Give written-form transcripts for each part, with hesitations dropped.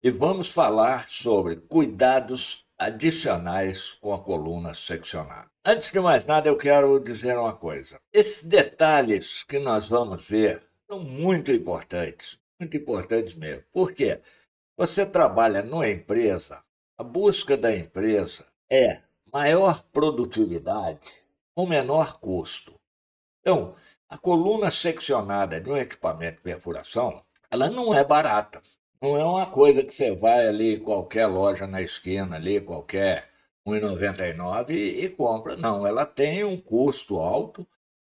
e vamos falar sobre cuidados adicionais com a coluna seccionada. Antes de mais nada, eu quero dizer uma coisa. Esses detalhes que nós vamos ver são muito importantes mesmo. Por quê? Você trabalha numa empresa, a busca da empresa é maior produtividade com menor custo. Então, a coluna seccionada de um equipamento de perfuração, ela não é barata. Não é uma coisa que você vai ali, qualquer loja na esquina, ali, qualquer 1,99 e compra. Não, ela tem um custo alto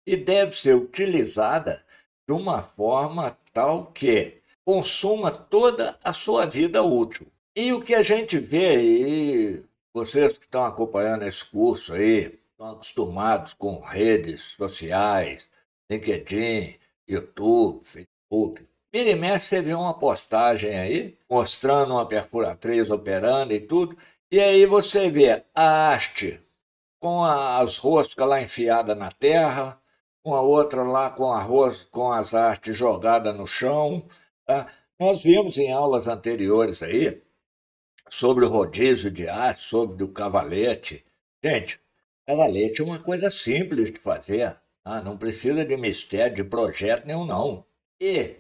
e deve ser utilizada de uma forma tal que consuma toda a sua vida útil. E o que a gente vê aí, vocês que estão acompanhando esse curso aí, estão acostumados com redes sociais, LinkedIn, YouTube, Facebook. Vira e mexe, você vê uma postagem aí, mostrando uma perfuratriz operando e tudo, e aí você vê a haste com as roscas lá enfiadas na terra, com a outra lá com as hastes jogadas no chão. Tá? Nós vimos em aulas anteriores aí sobre o rodízio de haste, sobre o cavalete. Gente, cavalete é uma coisa simples de fazer. Tá? Não precisa de mistério, de projeto nenhum, não. E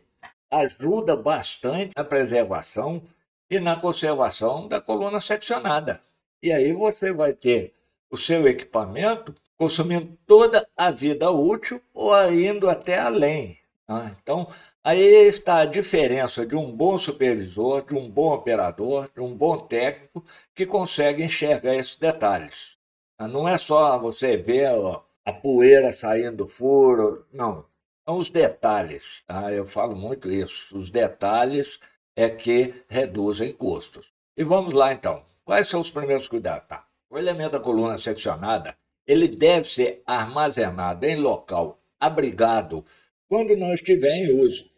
ajuda bastante na preservação e na conservação da coluna seccionada. E aí você vai ter o seu equipamento consumindo toda a vida útil ou indo até além. Tá? Então, aí está a diferença de um bom supervisor, de um bom operador, de um bom técnico que consegue enxergar esses detalhes. Tá? Não é só você ver ó, a poeira saindo do furo, não. São os detalhes, tá? Eu falo muito isso. Os detalhes é que reduzem custos. E vamos lá então. Quais são os primeiros cuidados? Tá. O elemento da coluna seccionada, ele deve ser armazenado em local abrigado quando não estiver em uso,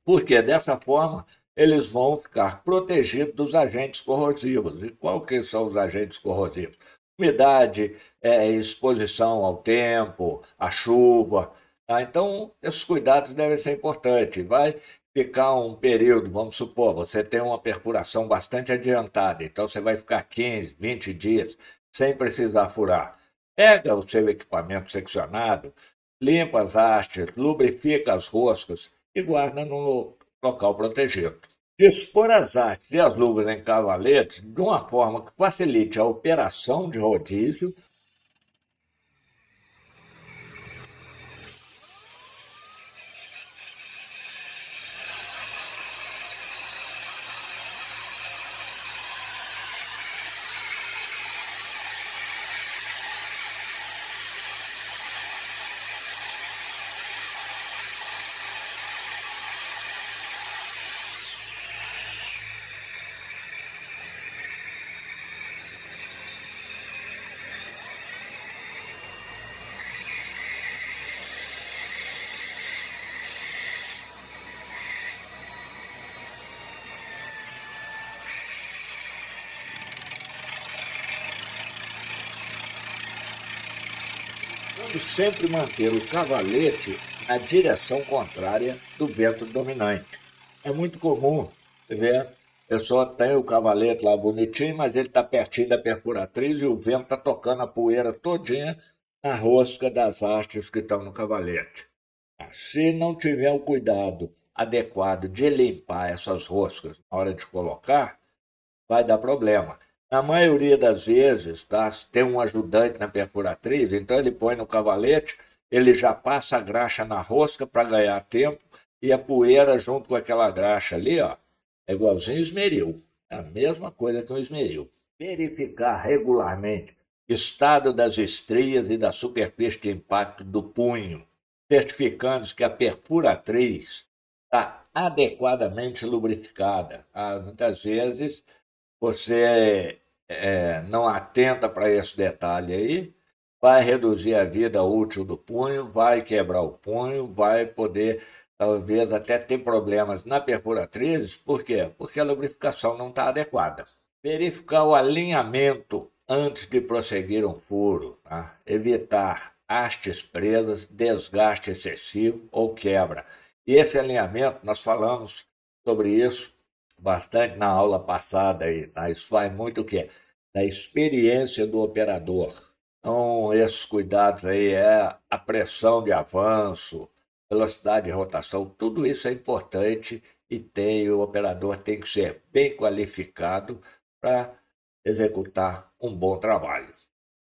porque dessa forma eles vão ficar protegidos dos agentes corrosivos. E qual que são os agentes corrosivos? Umidade, exposição ao tempo, à chuva. Tá? Então, esses cuidados devem ser importantes. Vai ficar um período, vamos supor, você tem uma perfuração bastante adiantada, então você vai ficar 15, 20 dias sem precisar furar. Pega o seu equipamento seccionado, limpa as hastes, lubrifica as roscas e guarda no local protegido. Dispor as hastes e as luvas em cavaletes de uma forma que facilite a operação de rodízio. Vamos sempre manter o cavalete na direção contrária do vento dominante. É muito comum você ver, a pessoa tem o cavalete lá bonitinho, mas ele está pertinho da perfuratriz e o vento está tocando a poeira todinha na rosca das hastes que estão no cavalete. Se não tiver o cuidado adequado de limpar essas roscas na hora de colocar, vai dar problema. Na maioria das vezes, tá, tem um ajudante na perfuratriz, então ele põe no cavalete, ele já passa a graxa na rosca para ganhar tempo e a poeira junto com aquela graxa ali, ó, é igualzinho esmeril. É a mesma coisa que o esmeril. Verificar regularmente estado das estrias e da superfície de impacto do punho, certificando-se que a perfuratriz está adequadamente lubrificada. Ah, muitas vezes você não atenta para esse detalhe aí, vai reduzir a vida útil do punho, vai quebrar o punho, vai poder, talvez, até ter problemas na perfuratriz. Por quê? Porque a lubrificação não está adequada. Verificar o alinhamento antes de prosseguir um furo. Tá? Evitar hastes presas, desgaste excessivo ou quebra. E esse alinhamento, nós falamos sobre isso bastante na aula passada aí, tá? Isso vai muito o quê? Da experiência do operador. Então, esses cuidados aí é a pressão de avanço, velocidade de rotação, tudo isso é importante e o operador tem que ser bem qualificado para executar um bom trabalho.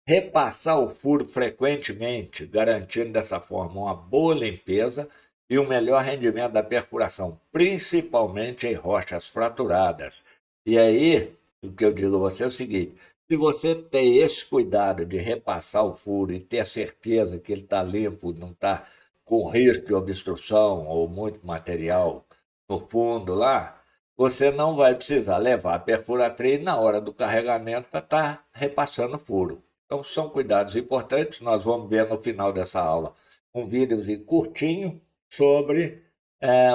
Repassar o furo frequentemente, garantindo dessa forma uma boa limpeza e o melhor rendimento da perfuração, principalmente em rochas fraturadas. E aí, o que eu digo a você é o seguinte: se você tem esse cuidado de repassar o furo e ter certeza que ele está limpo, não está com risco de obstrução ou muito material no fundo lá, você não vai precisar levar a perfuratriz na hora do carregamento para estar repassando o furo. Então, são cuidados importantes. Nós vamos ver no final dessa aula um vídeo curtinho sobre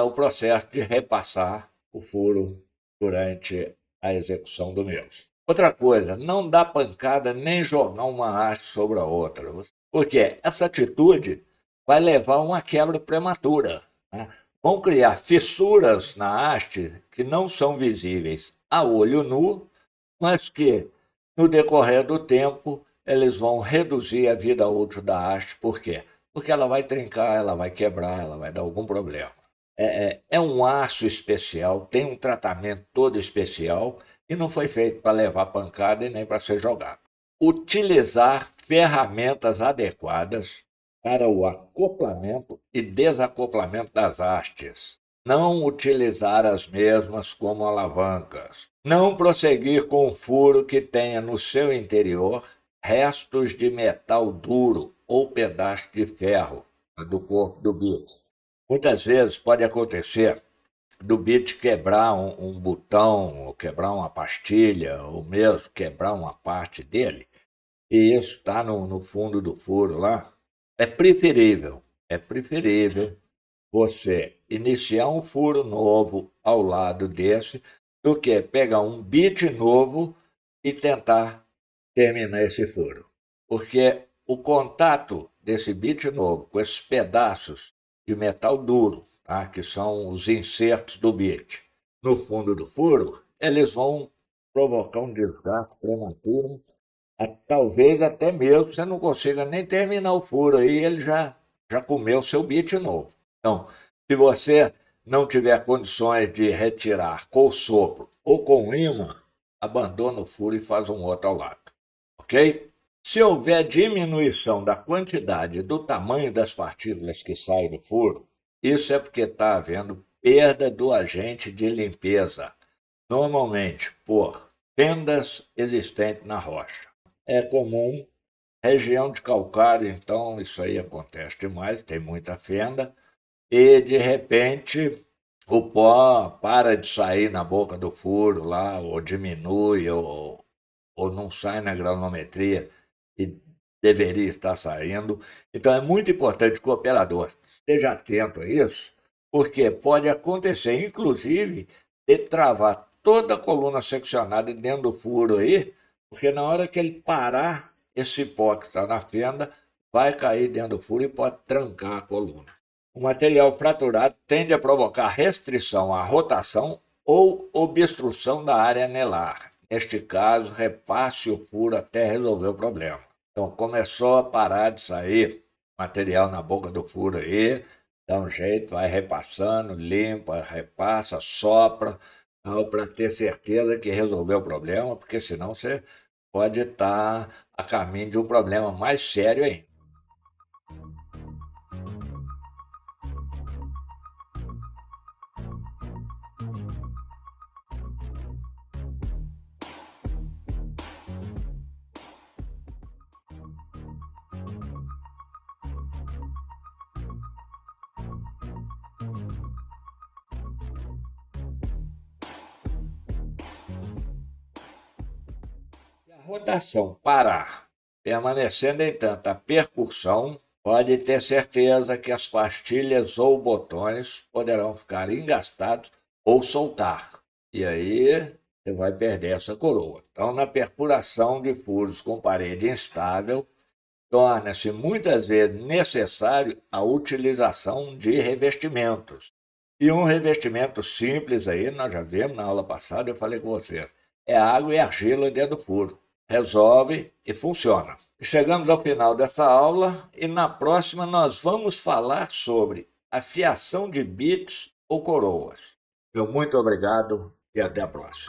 o processo de repassar o furo durante a execução do mesmo. Outra coisa, não dá pancada nem jogar uma haste sobre a outra, porque essa atitude vai levar a uma quebra prematura, né? Vão criar fissuras na haste que não são visíveis a olho nu, mas que, no decorrer do tempo, eles vão reduzir a vida útil da haste. Por quê? Porque ela vai trincar, ela vai quebrar, ela vai dar algum problema. É um aço especial, tem um tratamento todo especial e não foi feito para levar pancada e nem para ser jogado. Utilizar ferramentas adequadas para o acoplamento e desacoplamento das hastes. Não utilizar as mesmas como alavancas. Não prosseguir com um furo que tenha no seu interior restos de metal duro ou pedaço de ferro do corpo do bit. Muitas vezes pode acontecer do bit quebrar um botão, ou quebrar uma pastilha, ou mesmo quebrar uma parte dele, e isso está no fundo do furo lá. É preferível você iniciar um furo novo ao lado desse do que pegar um bit novo e tentar terminar esse furo. Porque o contato desse bit novo com esses pedaços de metal duro, tá, que são os insertos do bit, no fundo do furo, eles vão provocar um desgaste prematuro. Talvez até mesmo você não consiga nem terminar o furo aí, ele já comeu seu bit novo. Então, se você não tiver condições de retirar com sopro ou com imã, abandona o furo e faz um outro ao lado. Ok? Se houver diminuição da quantidade e do tamanho das partículas que saem do furo, isso é porque está havendo perda do agente de limpeza, normalmente por fendas existentes na rocha. É comum, região de calcário, então isso aí acontece demais, tem muita fenda, e de repente o pó para de sair na boca do furo lá, ou diminui, ou não sai na granometria e deveria estar saindo. Então é muito importante que o operador esteja atento a isso, porque pode acontecer, inclusive, de travar toda a coluna seccionada dentro do furo aí, porque na hora que ele parar, esse pó que está na fenda vai cair dentro do furo e pode trancar a coluna. O material fraturado tende a provocar restrição à rotação ou obstrução da área anelar. Neste caso, repasse o furo até resolver o problema. Então, começou a parar de sair material na boca do furo aí, dá um jeito, vai repassando, limpa, repassa, sopra, para ter certeza que resolveu o problema, porque senão você pode estar a caminho de um problema mais sério ainda. Se a rotação parar, permanecendo entanto a percussão, pode ter certeza que as pastilhas ou botões poderão ficar engastados ou soltar. E aí você vai perder essa coroa. Então, na perfuração de furos com parede instável, torna-se muitas vezes necessário a utilização de revestimentos. E um revestimento simples aí, nós já vimos na aula passada, eu falei com vocês. É água e argila dentro do furo. Resolve e funciona. Chegamos ao final dessa aula e na próxima nós vamos falar sobre a fiação de bits ou coroas. Meu muito obrigado e até a próxima.